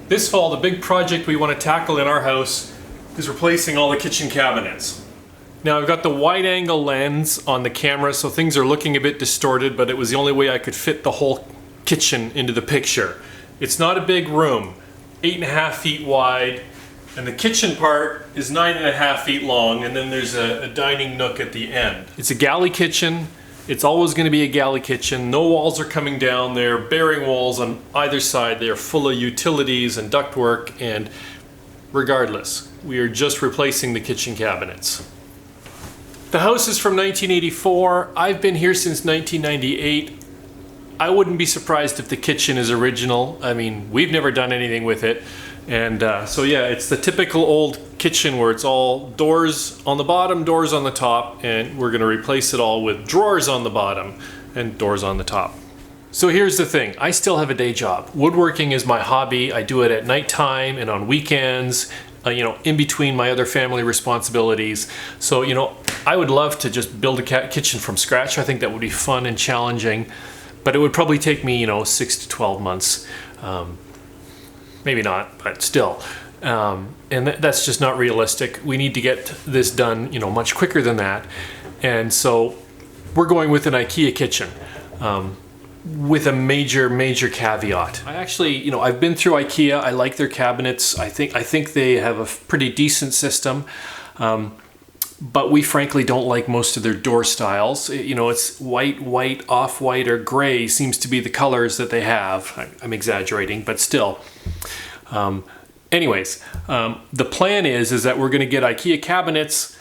This fall, the big project we want to tackle in our house is replacing all the kitchen cabinets. Now I've got the wide angle lens on the camera, so things are looking a bit distorted, but it was the only way I could fit the whole kitchen into the picture. It's not a big room, 8.5 feet wide, and the kitchen part is 9.5 feet long, and then there's a dining nook at the end. It's a galley kitchen. It's always going to be a galley kitchen. No walls are coming down. They're bearing walls on either side. They are full of utilities and ductwork, and regardless, we are just replacing the kitchen cabinets. The house is from 1984. I've been here since 1998. I wouldn't be surprised if the kitchen is original. I mean, we've never done anything with it. And so yeah, it's the typical old kitchen where it's all doors on the bottom, doors on the top, and we're gonna replace it all with drawers on the bottom and doors on the top. So here's the thing, I still have a day job. Woodworking is my hobby. I do it at nighttime and on weekends, in between my other family responsibilities. So, I would love to just build a kitchen from scratch. I think that would be fun and challenging, but it would probably take me, 6 to 12 months. Maybe not, but still. And that's just not realistic. We need to get this done, much quicker than that. And so we're going with an Ikea kitchen with a major caveat. I actually, I've been through Ikea. I like their cabinets. I think they have a pretty decent system. But we frankly don't like most of their door styles. It's white, off-white, or gray seems to be the colors that they have. I'm exaggerating, but still. Anyways, the plan is that we're going to get Ikea cabinets,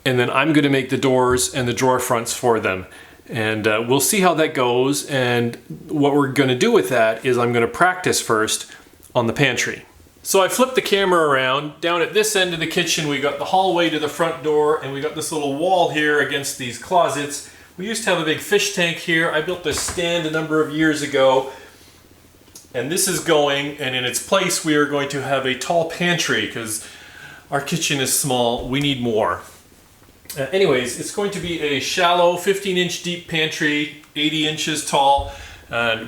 and then I'm going to make the doors and the drawer fronts for them. And we'll see how that goes. And what we're going to do with that is I'm going to practice first on the pantry. So I flipped the camera around. Down at this end of the kitchen, we got the hallway to the front door, and we got this little wall here against these closets. We used to have a big fish tank here. I built this stand a number of years ago, and this is going, and in its place we are going to have a tall pantry because our kitchen is small. We need more. Anyways, it's going to be a shallow 15-inch deep pantry, 80 inches tall.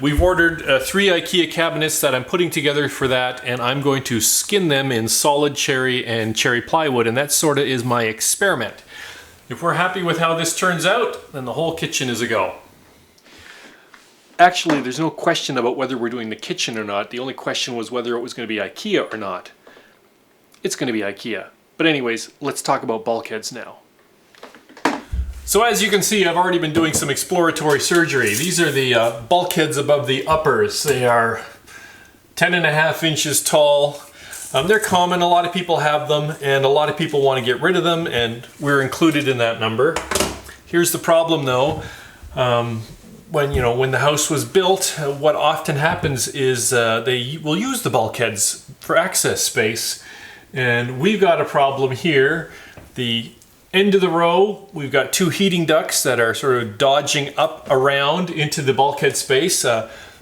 We've ordered 3 Ikea cabinets that I'm putting together for that, and I'm going to skin them in solid cherry and cherry plywood, and that sort of is my experiment. If we're happy with how this turns out, then the whole kitchen is a go. Actually, there's no question about whether we're doing the kitchen or not. The only question was whether it was going to be Ikea or not. It's going to be Ikea. But anyways, let's talk about bulkheads now. So as you can see, I've already been doing some exploratory surgery. These are the bulkheads above the uppers. They are 10.5 inches tall. They're common, a lot of people have them, and a lot of people want to get rid of them, and we're included in that number. Here's the problem though. When the house was built, what often happens is they will use the bulkheads for access space, and we've got a problem here. The end of the row, we've got 2 heating ducts that are sort of dodging up around into the bulkhead space.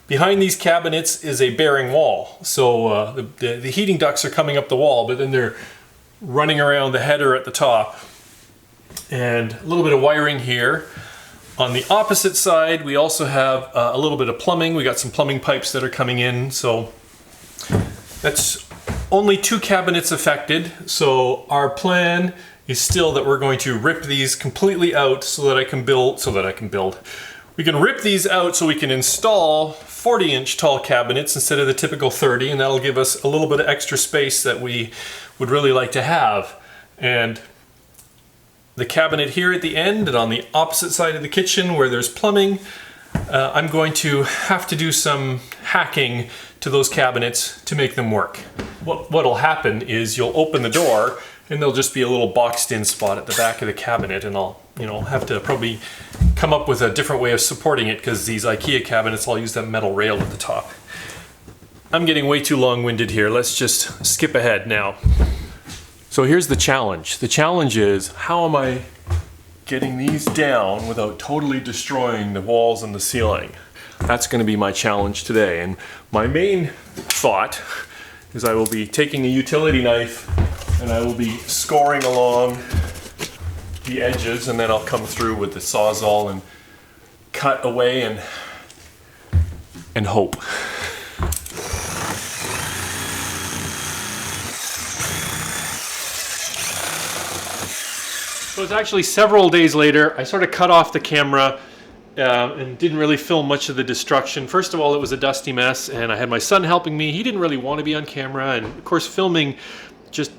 Behind these cabinets is a bearing wall. So the heating ducts are coming up the wall, but then they're running around the header at the top. And a little bit of wiring here. On the opposite side, we also have a little bit of plumbing. We got some plumbing pipes that are coming in. So that's only 2 cabinets affected. So our plan is still that we're going to rip these completely out so that I can build. We can rip these out so we can install 40-inch tall cabinets instead of the typical 30, and that'll give us a little bit of extra space that we would really like to have. And the cabinet here at the end and on the opposite side of the kitchen where there's plumbing, I'm going to have to do some hacking to those cabinets to make them work. What'll happen is you'll open the door and there'll just be a little boxed in spot at the back of the cabinet, and I'll have to probably come up with a different way of supporting it because these Ikea cabinets all use that metal rail at the top. I'm getting way too long-winded here. Let's just skip ahead now. So here's the challenge. The challenge is, how am I getting these down without totally destroying the walls and the ceiling? That's going to be my challenge today. And my main thought is I will be taking a utility knife and I will be scoring along the edges, and then I'll come through with the Sawzall and cut away and hope. So it's actually several days later. I sort of cut off the camera and didn't really film much of the destruction. First of all, it was a dusty mess, and I had my son helping me. He didn't really want to be on camera, and of course filming just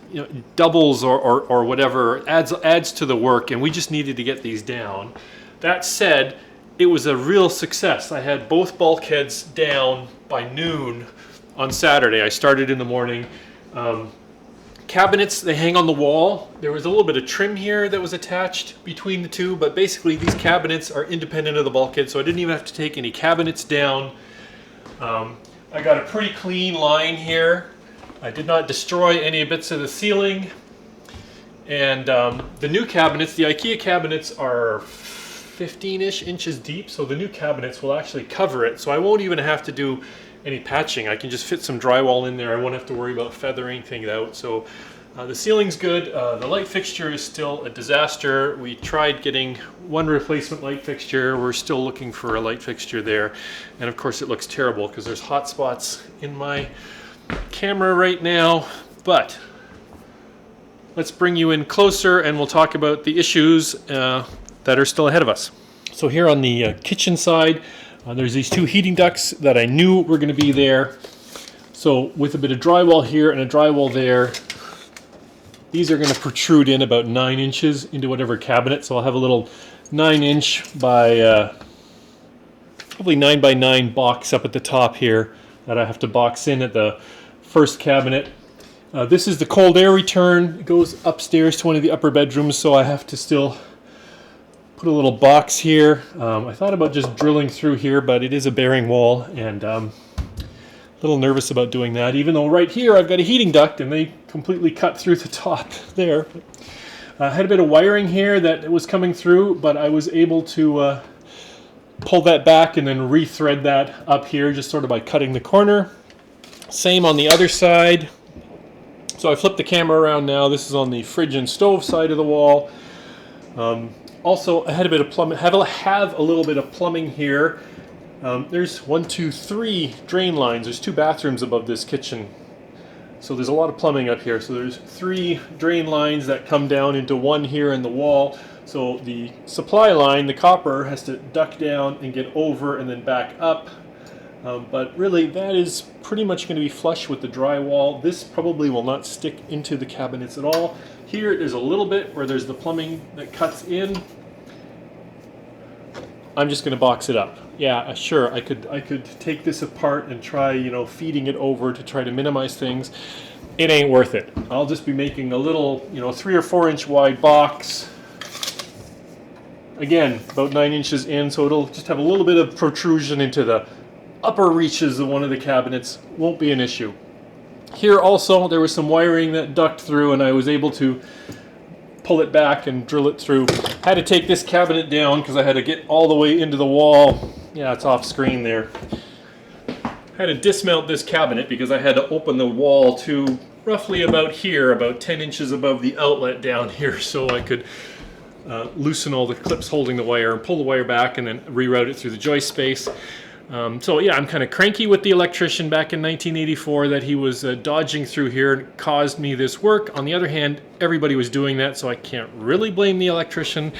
doubles or whatever adds to the work, and we just needed to get these down. That said, it was a real success. I had both bulkheads down by noon on Saturday. I started in the morning. Cabinets, they hang on the wall. There was a little bit of trim here that was attached between the two, but basically these cabinets are independent of the bulkhead, so I didn't even have to take any cabinets down. I got a pretty clean line here. I did not destroy any bits of the ceiling. And the new cabinets, the Ikea cabinets, are 15-ish inches deep, so the new cabinets will actually cover it, so I won't even have to do any patching. I can just fit some drywall in there. I won't have to worry about feathering things out. So the ceiling's good. The light fixture is still a disaster. We tried getting one replacement light fixture. We're still looking for a light fixture there. And of course it looks terrible because there's hot spots in my camera right now. But let's bring you in closer and we'll talk about the issues that are still ahead of us. So here on the kitchen side, there's these two heating ducts that I knew were going to be there. So with a bit of drywall here and a drywall there, these are going to protrude in about 9 inches into whatever cabinet. So I'll have a little 9-inch by probably 9 by 9 box up at the top here that I have to box in at the first cabinet. This is the cold air return. It goes upstairs to one of the upper bedrooms, so I have to still put a little box here. I thought about just drilling through here, but it is a bearing wall, and a little nervous about doing that, even though right here I've got a heating duct and they completely cut through the top there. I had a bit of wiring here that was coming through, but I was able to pull that back and then rethread that up here just sort of by cutting the corner. Same on the other side. So I flipped the camera around now. This is on the fridge and stove side of the wall. Also, I had a bit of plumbing. Have a little bit of plumbing here. There's 1, 2, 3 drain lines. There's 2 bathrooms above this kitchen, so there's a lot of plumbing up here. So there's 3 drain lines that come down into one here in the wall. So the supply line, the copper, has to duck down and get over and then back up. But really, that is pretty much going to be flush with the drywall. This probably will not stick into the cabinets at all. Here, there's a little bit where there's the plumbing that cuts in. I'm just going to box it up. Yeah, sure, I could take this apart and try, feeding it over to try to minimize things. It ain't worth it. I'll just be making a little, 3 or 4 inch wide box. Again, about 9 inches in, so it'll just have a little bit of protrusion into the upper reaches of one of the cabinets. Won't be an issue. Here also, there was some wiring that ducked through, and I was able to pull it back and drill it through. Had to take this cabinet down because I had to get all the way into the wall. Yeah, it's off screen there. Had to dismount this cabinet because I had to open the wall to roughly about here, about 10 inches above the outlet down here, so I could loosen all the clips holding the wire and pull the wire back and then reroute it through the joist space. So yeah, I'm kind of cranky with the electrician back in 1984 that he was dodging through here and caused me this work. On the other hand, everybody was doing that, so I can't really blame the electrician.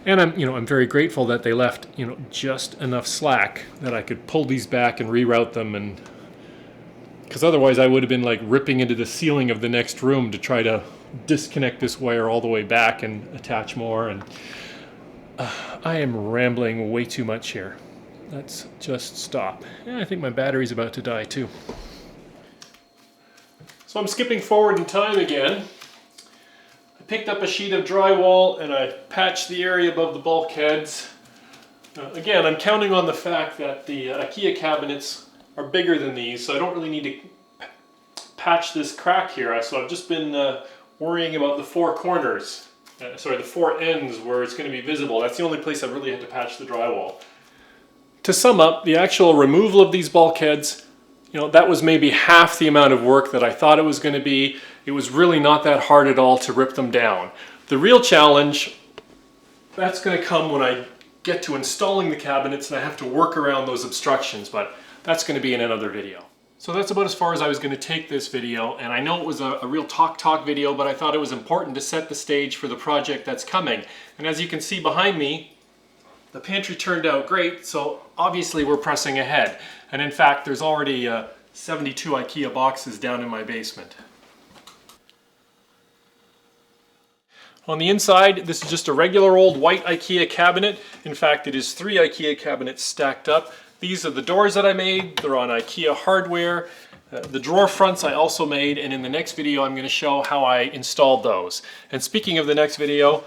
And I'm very grateful that they left, just enough slack that I could pull these back and reroute them, and because otherwise I would have been like ripping into the ceiling of the next room to try to disconnect this wire all the way back and attach more. And I am rambling way too much here. Let's just stop. Yeah, I think my battery's about to die too. So I'm skipping forward in time again. I picked up a sheet of drywall and I patched the area above the bulkheads. Again, I'm counting on the fact that the Ikea cabinets are bigger than these, so I don't really need to patch this crack here. So I've just been worrying about the 4 corners, the 4 ends where it's going to be visible. That's the only place I've really had to patch the drywall. To sum up, the actual removal of these bulkheads, that was maybe half the amount of work that I thought it was going to be. It was really not that hard at all to rip them down. The real challenge, that's going to come when I get to installing the cabinets and I have to work around those obstructions, but that's going to be in another video. So that's about as far as I was going to take this video, and I know it was a real talk video, but I thought it was important to set the stage for the project that's coming. And as you can see behind me, the pantry turned out great, so obviously we're pressing ahead. And in fact, there's already 72 IKEA boxes down in my basement. On the inside, this is just a regular old white IKEA cabinet. In fact, it is 3 IKEA cabinets stacked up. These are the doors that I made. They're on IKEA hardware. The drawer fronts I also made, and in the next video I'm going to show how I installed those. And speaking of the next video,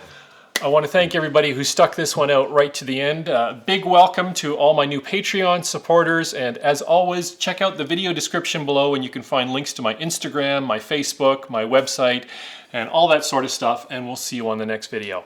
I want to thank everybody who stuck this one out right to the end. Big welcome to all my new Patreon supporters, and as always, check out the video description below and you can find links to my Instagram, my Facebook, my website, and all that sort of stuff, and we'll see you on the next video.